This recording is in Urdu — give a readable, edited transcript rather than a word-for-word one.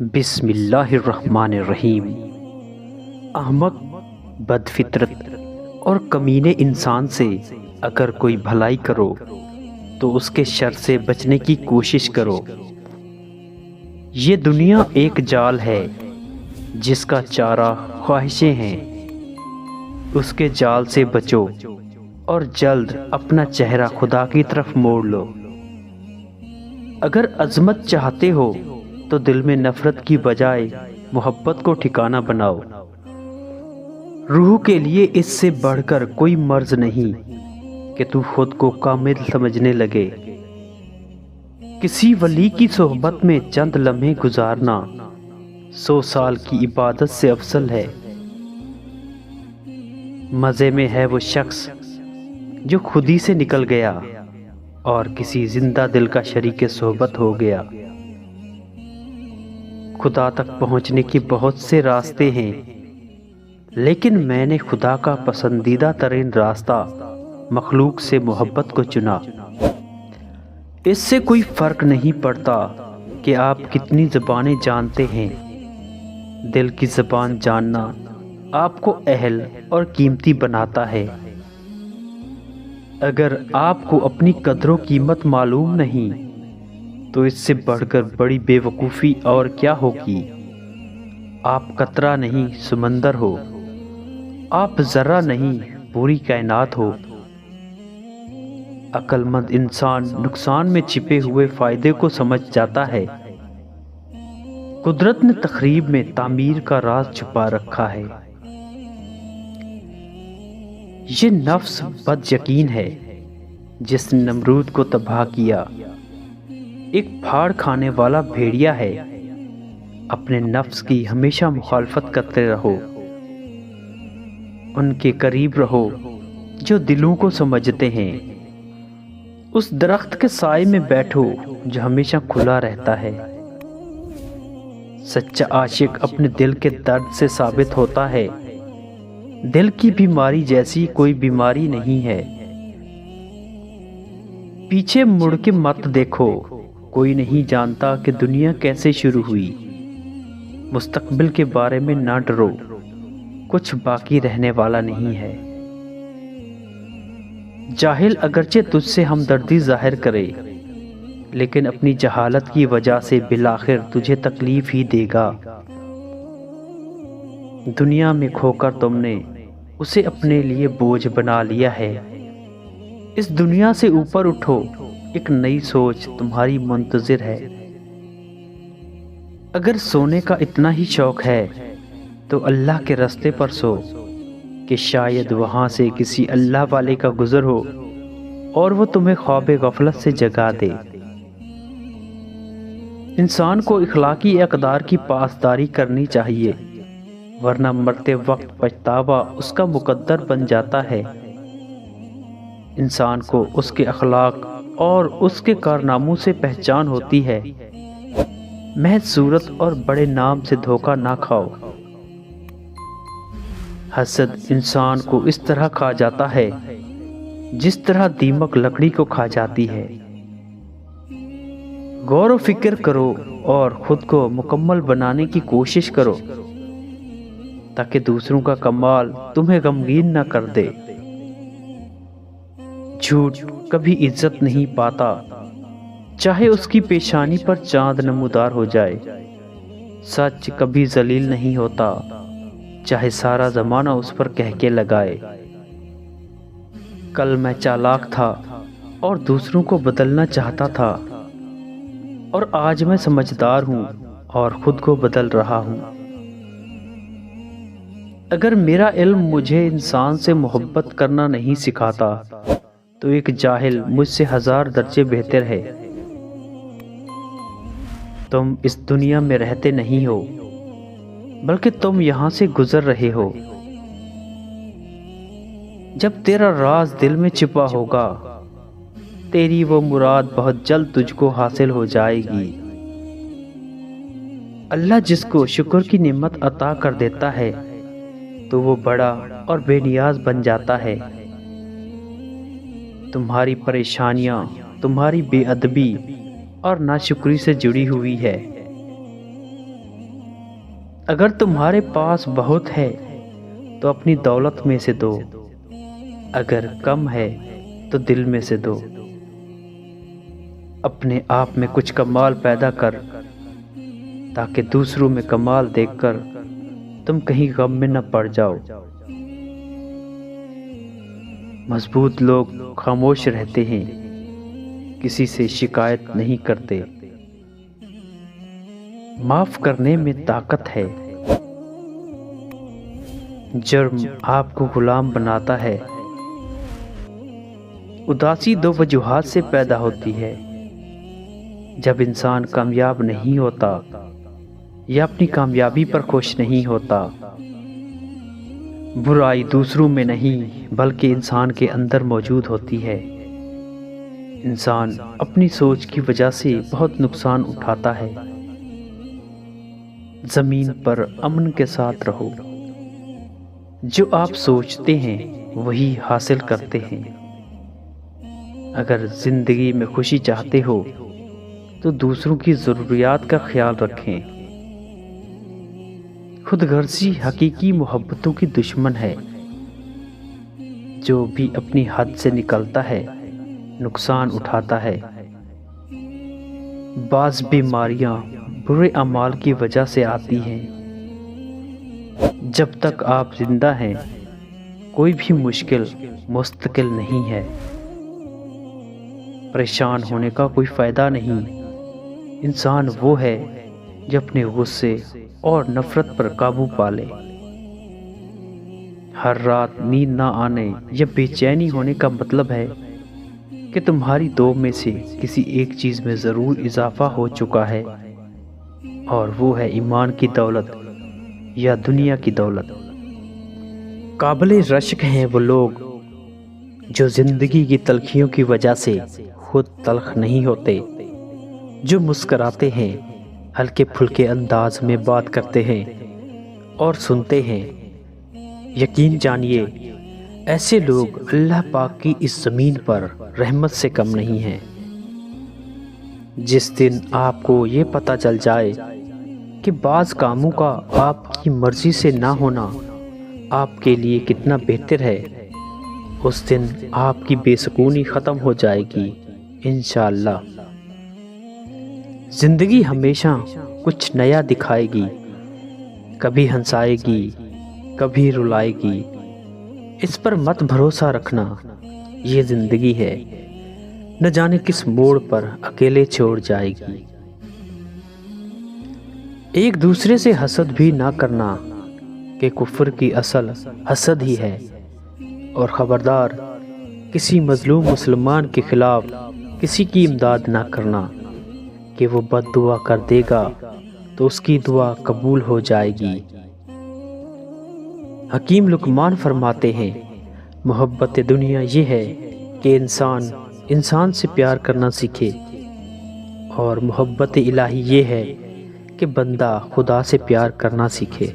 بسم اللہ الرحمن الرحیم۔ احمق، بد فطرت اور کمینے انسان سے اگر کوئی بھلائی کرو تو اس کے شر سے بچنے کی کوشش کرو۔ یہ دنیا ایک جال ہے جس کا چارہ خواہشیں ہیں، اس کے جال سے بچو اور جلد اپنا چہرہ خدا کی طرف موڑ لو۔ اگر عظمت چاہتے ہو تو دل میں نفرت کی بجائے محبت کو ٹھکانہ بناؤ۔ روح کے لیے اس سے بڑھ کر کوئی مرض نہیں کہ تو خود کو کامل سمجھنے لگے۔ کسی ولی کی صحبت میں چند لمحے گزارنا 100 سال کی عبادت سے افضل ہے۔ مزے میں ہے وہ شخص جو خود ہی سے نکل گیا اور کسی زندہ دل کا شریک صحبت ہو گیا۔ خدا تک پہنچنے کے بہت سے راستے ہیں، لیکن میں نے خدا کا پسندیدہ ترین راستہ مخلوق سے محبت کو چنا۔ اس سے کوئی فرق نہیں پڑتا کہ آپ کتنی زبانیں جانتے ہیں، دل کی زبان جاننا آپ کو اہل اور قیمتی بناتا ہے۔ اگر آپ کو اپنی قدر و قیمت معلوم نہیں تو اس سے بڑھ کر بڑی بے وقوفی اور کیا ہوگی۔ آپ قطرہ نہیں سمندر ہو، آپ ذرہ نہیں پوری کائنات ہو۔ عقل مند انسان نقصان میں چھپے ہوئے فائدے کو سمجھ جاتا ہے۔ قدرت نے تخریب میں تعمیر کا راز چھپا رکھا ہے۔ یہ نفس بد یقین ہے جس نے نمرود کو تباہ کیا۔ ایک پھاڑ کھانے والا بھیڑیا ہے۔ اپنے نفس کی ہمیشہ مخالفت کرتے رہو، ان کے قریب رہو جو دلوں کو سمجھتے ہیں۔ اس درخت کے سائے میں بیٹھو جو ہمیشہ کھلا رہتا ہے۔ سچا عاشق اپنے دل کے درد سے ثابت ہوتا ہے۔ دل کی بیماری جیسی کوئی بیماری نہیں ہے۔ پیچھے مڑ کے مت دیکھو، کوئی نہیں جانتا کہ دنیا کیسے شروع ہوئی۔ مستقبل کے بارے میں نہ ڈرو، کچھ باقی رہنے والا نہیں ہے۔ جاہل اگرچہ تجھ سے ہمدردی ظاہر کرے، لیکن اپنی جہالت کی وجہ سے بالآخر تجھے تکلیف ہی دے گا۔ دنیا میں کھو کر تم نے اسے اپنے لیے بوجھ بنا لیا ہے۔ اس دنیا سے اوپر اٹھو، ایک نئی سوچ تمہاری منتظر ہے۔ اگر سونے کا اتنا ہی شوق ہے تو اللہ کے راستے پر سو کہ شاید وہاں سے کسی اللہ والے کا گزر ہو اور وہ تمہیں خواب غفلت سے جگا دے۔ انسان کو اخلاقی اقدار کی پاسداری کرنی چاہیے، ورنہ مرتے وقت پچھتاوا اس کا مقدر بن جاتا ہے۔ انسان کو اس کے اخلاق اور اس کے کارناموں سے پہچان ہوتی ہے۔ محض صورت اور بڑے نام سے دھوکہ نہ کھاؤ۔ حسد انسان کو اس طرح کھا جاتا ہے جس طرح دیمک لکڑی کو کھا جاتی ہے۔ غور و فکر کرو اور خود کو مکمل بنانے کی کوشش کرو تاکہ دوسروں کا کمال تمہیں غمگین نہ کر دے۔ جھوٹ کبھی عزت نہیں پاتا، چاہے اس کی پیشانی پر چاند نمودار ہو جائے۔ سچ کبھی ذلیل نہیں ہوتا، چاہے سارا زمانہ اس پر کہکے لگائے۔ کل میں چالاک تھا اور دوسروں کو بدلنا چاہتا تھا، اور آج میں سمجھدار ہوں اور خود کو بدل رہا ہوں۔ اگر میرا علم مجھے انسان سے محبت کرنا نہیں سکھاتا تو ایک جاہل مجھ سے 1000 درجے بہتر ہے۔ تم اس دنیا میں رہتے نہیں ہو، بلکہ تم یہاں سے گزر رہے ہو۔ جب تیرا راز دل میں چھپا ہوگا، تیری وہ مراد بہت جلد تجھ کو حاصل ہو جائے گی۔ اللہ جس کو شکر کی نعمت عطا کر دیتا ہے تو وہ بڑا اور بے نیاز بن جاتا ہے۔ تمہاری پریشانیاں تمہاری بے ادبی اور ناشکری سے جڑی ہوئی ہے۔ اگر تمہارے پاس بہت ہے تو اپنی دولت میں سے دو، اگر کم ہے تو دل میں سے دو۔ اپنے آپ میں کچھ کمال پیدا کر تاکہ دوسروں میں کمال دیکھ کر تم کہیں غم میں نہ پڑ جاؤ۔ مضبوط لوگ خاموش رہتے ہیں، کسی سے شکایت نہیں کرتے۔ معاف کرنے میں طاقت ہے، جرم آپ کو غلام بناتا ہے۔ اداسی دو وجوہات سے پیدا ہوتی ہے، جب انسان کامیاب نہیں ہوتا یا اپنی کامیابی پر خوش نہیں ہوتا۔ برائی دوسروں میں نہیں بلکہ انسان کے اندر موجود ہوتی ہے۔ انسان اپنی سوچ کی وجہ سے بہت نقصان اٹھاتا ہے۔ زمین پر امن کے ساتھ رہو، جو آپ سوچتے ہیں وہی حاصل کرتے ہیں۔ اگر زندگی میں خوشی چاہتے ہو تو دوسروں کی ضروریات کا خیال رکھیں۔ خود غرضی حقیقی محبتوں کی دشمن ہے۔ جو بھی اپنی حد سے نکلتا ہے نقصان اٹھاتا ہے۔ بعض بیماریاں برے اعمال کی وجہ سے آتی ہیں۔ جب تک آپ زندہ ہیں کوئی بھی مشکل مستقل نہیں ہے۔ پریشان ہونے کا کوئی فائدہ نہیں۔ انسان وہ ہے جو اپنے غصے اور نفرت پر قابو پالے۔ ہر رات نیند نہ آنے یا بے چینی ہونے کا مطلب ہے کہ تمہاری دو میں سے کسی ایک چیز میں ضرور اضافہ ہو چکا ہے، اور وہ ہے ایمان کی دولت یا دنیا کی دولت۔ قابل رشک ہیں وہ لوگ جو زندگی کی تلخیوں کی وجہ سے خود تلخ نہیں ہوتے، جو مسکراتے ہیں، ہلکے پھلکے انداز میں بات کرتے ہیں اور سنتے ہیں۔ یقین جانیے ایسے لوگ اللہ پاک کی اس زمین پر رحمت سے کم نہیں ہیں۔ جس دن آپ کو یہ پتہ چل جائے کہ بعض کاموں کا آپ کی مرضی سے نہ ہونا آپ کے لیے کتنا بہتر ہے، اس دن آپ کی بے سکونی ختم ہو جائے گی انشاءاللہ۔ زندگی ہمیشہ کچھ نیا دکھائے گی، کبھی ہنسائے گی، کبھی رلائے گی۔ اس پر مت بھروسہ رکھنا، یہ زندگی ہے، نہ جانے کس موڑ پر اکیلے چھوڑ جائے گی۔ ایک دوسرے سے حسد بھی نہ کرنا کہ کفر کی اصل حسد ہی ہے، اور خبردار کسی مظلوم مسلمان کے خلاف کسی کی امداد نہ کرنا کہ وہ بد دعا کر دے گا تو اس کی دعا قبول ہو جائے گی۔ حکیم لقمان فرماتے ہیں محبت دنیا یہ ہے کہ انسان سے پیار کرنا سیکھے، اور محبت الہی یہ ہے کہ بندہ خدا سے پیار کرنا سیکھے۔